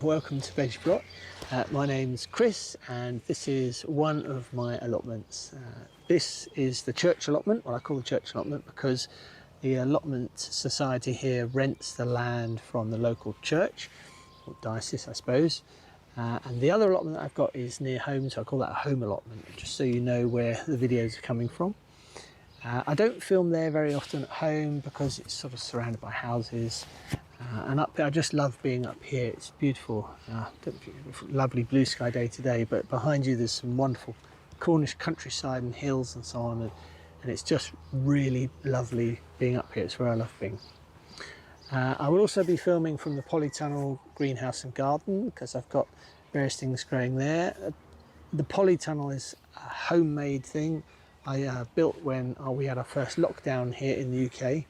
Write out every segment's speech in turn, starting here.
Welcome to VeggiePlot. My name's Chris and this is one of my allotments. This is the church allotment, what I call the church allotment because the allotment society here rents the land from the local church, or diocese I suppose. And the other allotment that I've got is near home, so I call that a home allotment, just so you know where the videos are coming from. I don't film there very often at home because it's sort of surrounded by houses. And up here, I just love being up here. It's beautiful. Lovely blue sky day today, but behind you there's some wonderful Cornish countryside and hills and so on, and it's just really lovely being up here. It's where I love being. I will also be filming from the Polytunnel greenhouse and garden because I've got various things growing there. The Polytunnel is a homemade thing I built when we had our first lockdown here in the UK.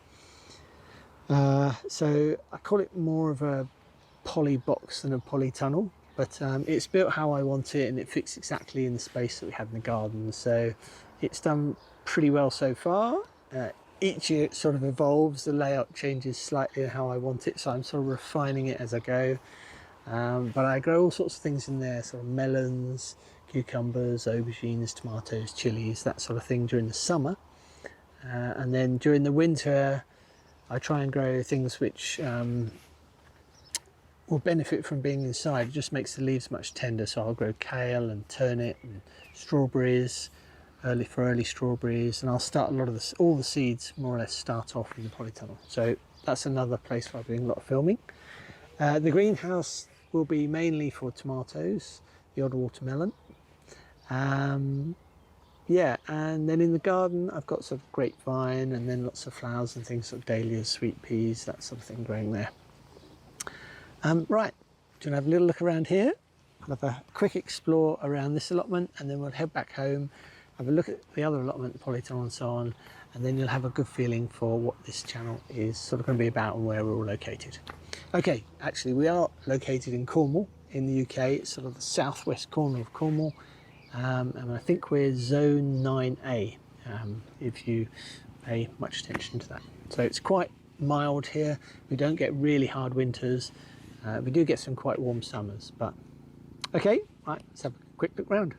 So I call it more of a poly box than a polytunnel, but it's built how I want it and it fits exactly in the space that we had in the garden, so it's done pretty well so far. Each year it sort of evolves, the layout changes slightly how I want it, so I'm sort of refining it as I go. But I grow all sorts of things in there, sort of melons, cucumbers, aubergines, tomatoes, chilies, that sort of thing during the summer. And then during the winter I try and grow things which will benefit from being inside. It just makes the leaves much tender, so I'll grow kale and turnip and strawberries, early strawberries, and I'll start a lot of all the seeds more or less start off in the polytunnel. So that's another place where I'm doing a lot of filming. The greenhouse will be mainly for tomatoes, the odd watermelon. Yeah, and then in the garden I've got sort of grapevine and then lots of flowers and things, sort of dahlias, sweet peas, that sort of thing growing there. Right, do you want to have a little look around here? I'll have a quick explore around this allotment and then we'll head back home, have a look at the other allotment, the Polytunnel and so on, and then you'll have a good feeling for what this channel is sort of going to be about and where we're all located. Okay, actually we are located in Cornwall in the UK. It's sort of the southwest corner of Cornwall. And I think we're zone 9A, if you pay much attention to that. So it's quite mild here. We don't get really hard winters. We do get some quite warm summers, but okay, right, let's have a quick look round.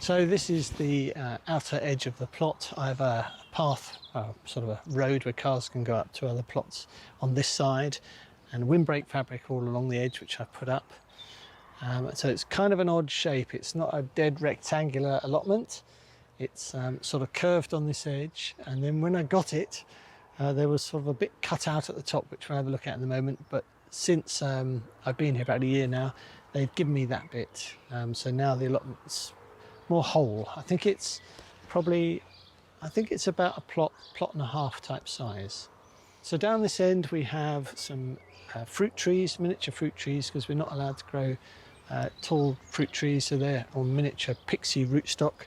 So this is the outer edge of the plot. I have a path, sort of a road where cars can go up to other plots on this side, and windbreak fabric all along the edge, which I've put up. So it's kind of an odd shape. It's not a dead rectangular allotment. It's sort of curved on this edge, and then when I got it there was sort of a bit cut out at the top, which we'll have a look at in the moment, but since I've been here about a year now, they've given me that bit, so now the allotment's more whole. I think it's about a plot and a half type size. So down this end we have some fruit trees, miniature fruit trees, because we're not allowed to grow tall fruit trees, so they're on miniature pixie rootstock.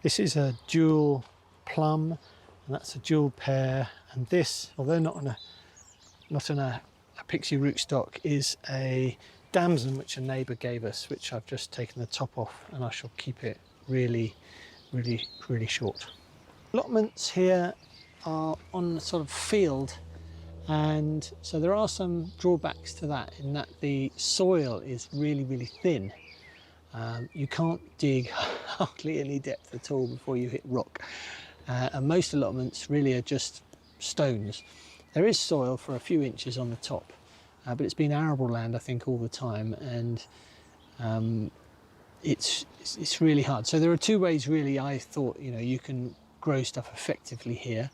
This is a dual plum, and that's a dual pear, and this, although not on a pixie rootstock, is a damson which a neighbour gave us, which I've just taken the top off, and I shall keep it really short. Allotments here are on a sort of field, and so there are some drawbacks to that, in that the soil is really thin. You can't dig hardly any depth at all before you hit rock, and most allotments really are just stones. There is soil for a few inches on the top, but it's been arable land I think all the time, and it's really hard. So there are two ways really I thought you can grow stuff effectively here.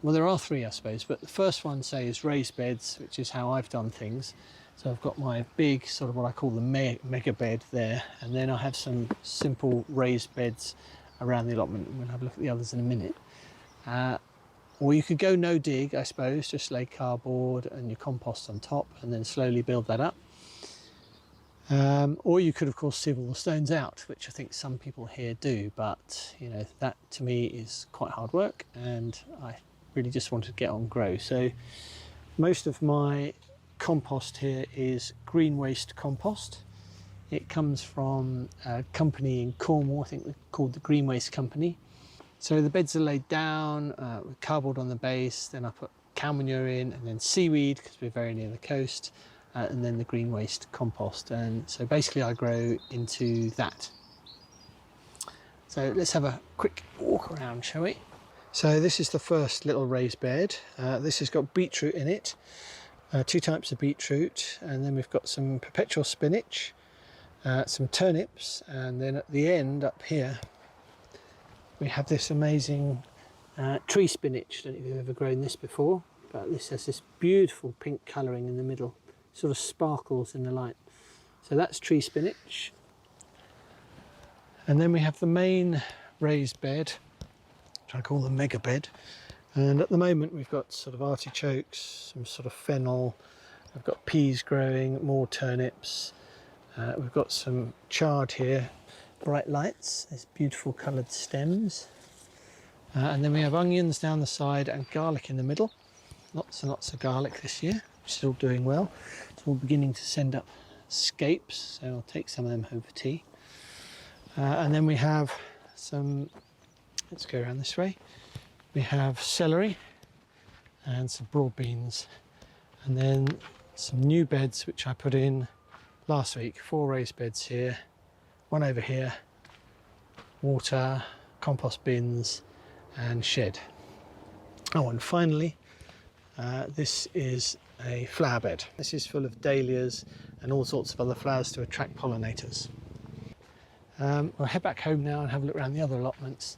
Well, there are three I suppose, but the first one, say, is raised beds, which is how I've done things. So I've got my big sort of what I call the mega bed there, and then I have some simple raised beds around the allotment. We'll have a look at the others in a minute. Or you could go no dig, I suppose, just lay cardboard and your compost on top and then slowly build that up. Or you could of course sieve all the stones out, which I think some people here do, but that to me is quite hard work, and I really just wanted to get on grow. So most of my compost here is green waste compost. It comes from a company in Cornwall, I think they're called the Green Waste Company. So the beds are laid down with cardboard on the base, then I put cow manure in, and then seaweed because we're very near the coast, and then the green waste compost. And so basically I grow into that. So let's have a quick walk around, shall we? So this is the first little raised bed. This has got beetroot in it, 2 types of beetroot, and then we've got some perpetual spinach, some turnips, and then at the end up here we have this amazing tree spinach. I don't know if you've ever grown this before, but this has this beautiful pink colouring in the middle, sort of sparkles in the light. So that's tree spinach. And then we have the main raised bed, which I call the mega bed. And at the moment we've got sort of artichokes, some sort of fennel, I've got peas growing, more turnips, we've got some chard here, bright lights, there's beautiful coloured stems. And then we have onions down the side and garlic in the middle. Lots and lots of garlic this year, which is all doing well. It's all beginning to send up scapes, so I'll take some of them home for tea. And then we have some, let's go around this way, we have celery and some broad beans, and then some new beds which I put in last week, 4 raised beds here, 1 over here, water, compost bins and shed. Oh, and finally this is a flower bed. This is full of dahlias and all sorts of other flowers to attract pollinators. We'll head back home now and have a look around the other allotments,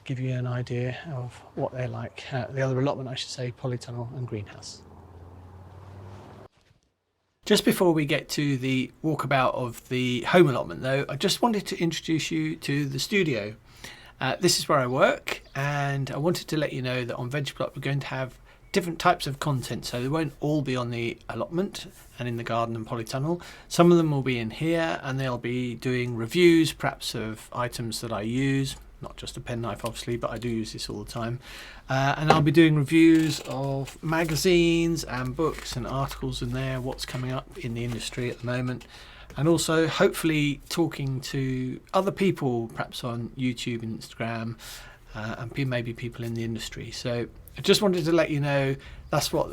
give you an idea of what they're like. The other allotment, I should say, Polytunnel and greenhouse. Just before we get to the walkabout of the home allotment though, I just wanted to introduce you to the studio. This is where I work, and I wanted to let you know that on VeggiePlot we're going to have different types of content, so they won't all be on the allotment and in the garden and Polytunnel. Some of them will be in here, and they'll be doing reviews perhaps of items that I use, not just a penknife obviously, but I do use this all the time. And I'll be doing reviews of magazines and books and articles in there, what's coming up in the industry at the moment, and also hopefully talking to other people perhaps on YouTube and Instagram, and maybe people in the industry. So I just wanted to let you know that's what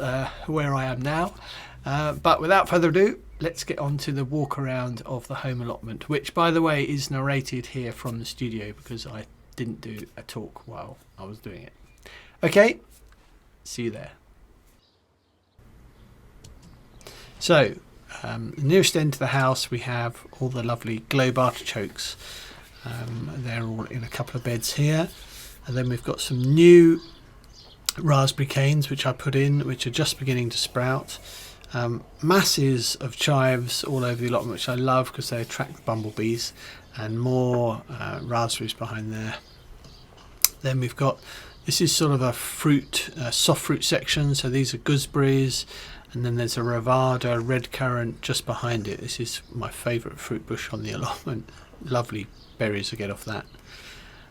where I am now. But without further ado, let's get on to the walk around of the home allotment, which by the way is narrated here from the studio because I didn't do a talk while I was doing it. Okay, see you there. So the nearest end to the house we have all the lovely globe artichokes. They're all in a couple of beds here, and then we've got some new raspberry canes which I put in, which are just beginning to sprout. Masses of chives all over the allotment, which I love because they attract bumblebees, and more raspberries behind there. Then we've got, this is sort of a fruit, soft fruit section, so these are gooseberries, and then there's a ravada, red currant just behind it. This is my favourite fruit bush on the allotment. Lovely berries to get off that.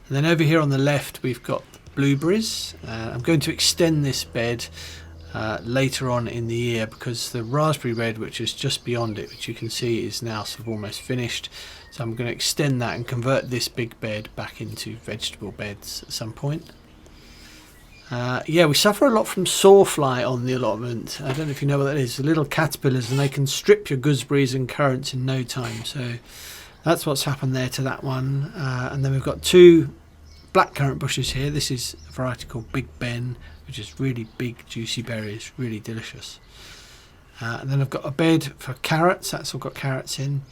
And then over here on the left we've got blueberries. I'm going to extend this bed later on in the year because the raspberry bed, which is just beyond it, which you can see is now sort of almost finished, so I'm going to extend that and convert this big bed back into vegetable beds at some point. Yeah, we suffer a lot from sawfly on the allotment. I don't know if you know what that is. The little caterpillars, and they can strip your gooseberries and currants in no time, so that's what's happened there to that one. And then we've got 2 blackcurrant bushes here. This is a variety called Big Ben, which is really big juicy berries, really delicious. And then I've got a bed for carrots, that's all got carrots in,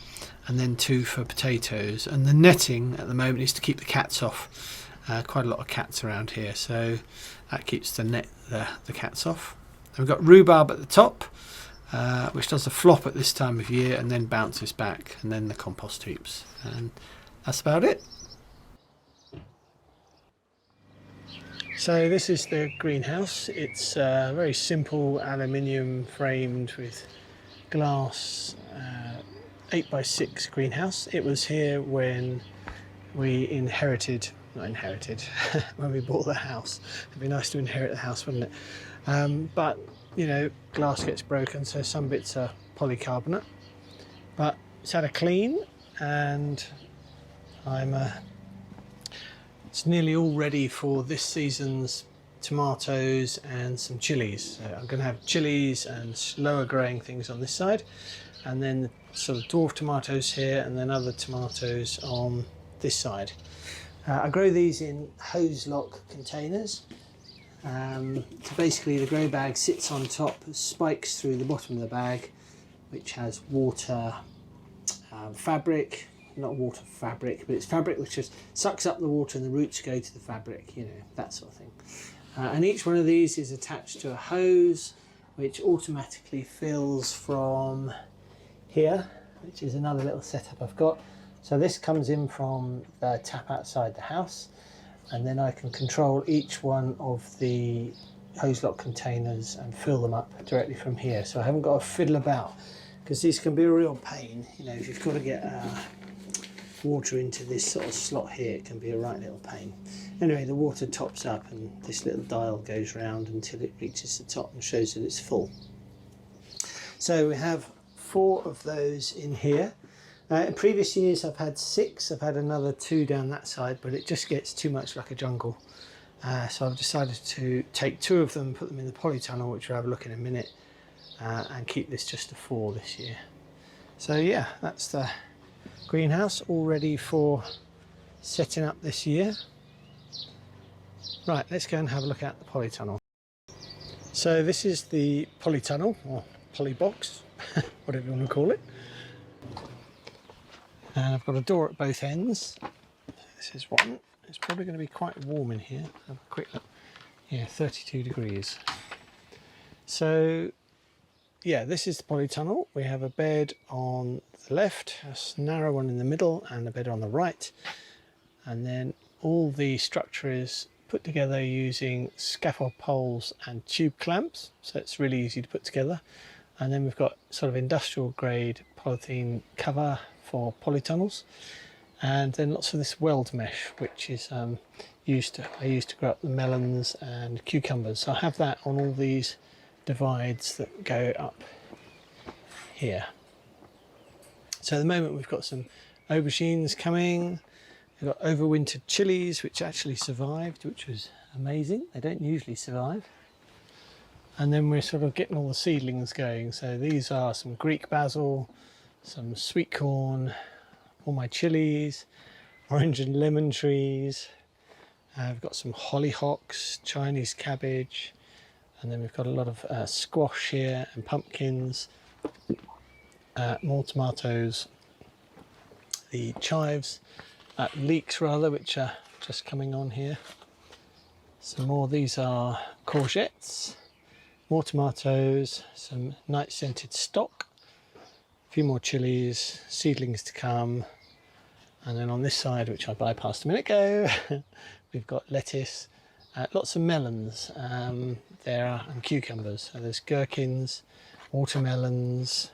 and then 2 for potatoes. And the netting at the moment is to keep the cats off. Quite a lot of cats around here, so that keeps the cats off. Then we've got rhubarb at the top, which does a flop at this time of year and then bounces back, and then the compost heaps, and that's about it. So this is the greenhouse. It's very simple aluminium framed with glass 8x6 greenhouse. It was here when we when we bought the house. It'd be nice to inherit the house, wouldn't it? But you know, glass gets broken, so some bits are polycarbonate. But it's had a clean, and it's nearly all ready for this season's tomatoes and some chilies. So I'm going to have chilies and slower growing things on this side, and then the sort of dwarf tomatoes here, and then other tomatoes on this side. I grow these in hose lock containers. So basically the grow bag sits on top, spikes through the bottom of the bag, which has water fabric, not water fabric, but it's fabric which just sucks up the water and the roots go to the fabric, you know, that sort of thing. And each one of these is attached to a hose which automatically fills from here, which is another little setup I've got. So this comes in from the tap outside the house, and then I can control each one of the hose lock containers and fill them up directly from here. So I haven't got to fiddle about, because these can be a real pain. You know, if you've got to get water into this sort of slot here, it can be a right little pain. Anyway, the water tops up and this little dial goes round until it reaches the top and shows that it's full. So we have 4 of those in here. In previous years I've had 6, I've had another 2 down that side, but it just gets too much like a jungle. So I've decided to take 2 of them, put them in the polytunnel, which we'll have a look in a minute, and keep this just to 4 this year. So yeah, that's the greenhouse all ready for setting up this year. Right, let's go and have a look at the polytunnel. So this is the polytunnel, or polybox, whatever you want to call it. And I've got a door at both ends. This is one. It's probably going to be quite warm in here. Have a quick look. Yeah, 32 degrees. So yeah, this is the polytunnel. We have a bed on the left, a narrow one in the middle, and a bed on the right. And then all the structure is put together using scaffold poles and tube clamps, so it's really easy to put together. And then we've got sort of industrial grade polythene cover for polytunnels, and then lots of this weld mesh, which is I used to grow up the melons and cucumbers. So I have that on all these divides that go up here. So at the moment we've got some aubergines coming. We've got overwintered chilies, which actually survived, which was amazing. They don't usually survive. And then we're sort of getting all the seedlings going. So these are some Greek basil, some sweet corn, all my chilies, orange and lemon trees. We've got some hollyhocks, Chinese cabbage, and then we've got a lot of squash here and pumpkins, more tomatoes, the chives, leeks rather, which are just coming on here. Some more, these are courgettes, more tomatoes, some night scented stock, a few more chilies, seedlings to come. And then on this side, which I bypassed a minute ago, we've got lettuce, lots of melons there, and cucumbers. So there's gherkins, watermelons,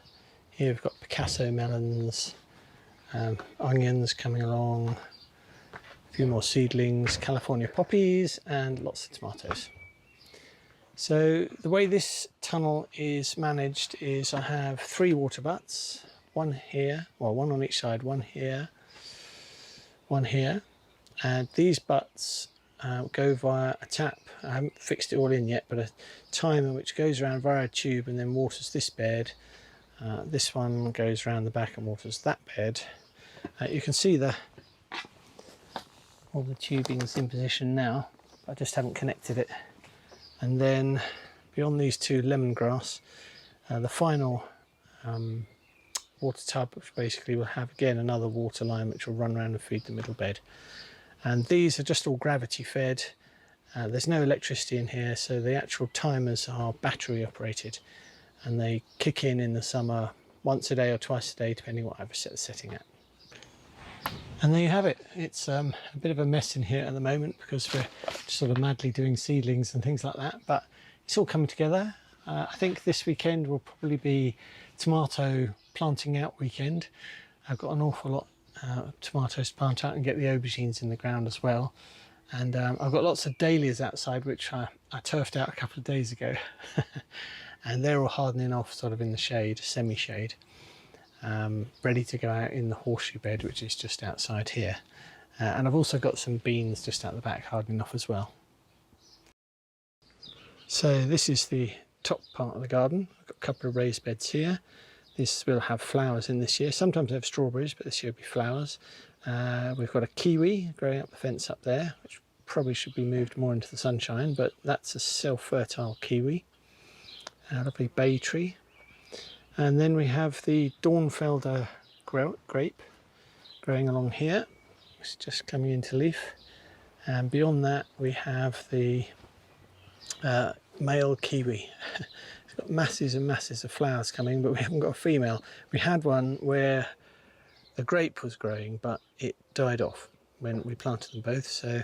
here we've got Picasso melons, onions coming along, a few more seedlings, California poppies, and lots of tomatoes. So the way this tunnel is managed is I have 3 water butts, one here, well, one on each side, one here, one here, and these butts go via a tap. I haven't fixed it all in yet, but a timer which goes around via a tube and then waters this bed. This one goes around the back and waters that bed. You can see all the tubing's in position now, but I just haven't connected it. And then beyond these 2 lemongrass, the final water tub, which basically will have again another water line which will run around and feed the middle bed. And these are just all gravity fed. There's no electricity in here, so the actual timers are battery operated, and they kick in the summer once a day or twice a day, depending what I've set the setting at. And there you have it. It's a bit of a mess in here at the moment because we're just sort of madly doing seedlings and things like that, but it's all coming together. I think this weekend will probably be tomato planting out weekend. I've got an awful lot of tomatoes to plant out and get the aubergines in the ground as well. And I've got lots of dahlias outside, which I turfed out a couple of days ago. And they're all hardening off sort of in the shade, semi-shade. Ready to go out in the horseshoe bed, which is just outside here. And I've also got some beans just out the back hardening off as well. So this is the top part of the garden. I've got a couple of raised beds here. This will have flowers in this year. Sometimes they have strawberries, but this year will be flowers. We've got a kiwi growing up the fence up there, which probably should be moved more into the sunshine, but that's a self-fertile kiwi. A lovely bay tree. And then we have the Dornfelder grape growing along here. It's just coming into leaf. And beyond that we have the male kiwi. It's got masses and masses of flowers coming, but we haven't got a female. We had one where the grape was growing, but it died off when we planted them both, so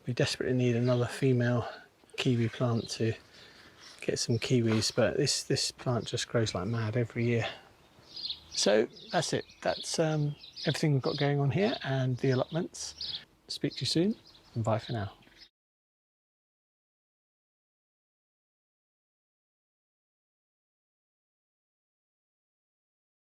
we desperately need another female kiwi plant to get some kiwis, but this plant just grows like mad every year. So that's it. That's everything we've got going on here and the allotments. Speak to you soon, and bye for now.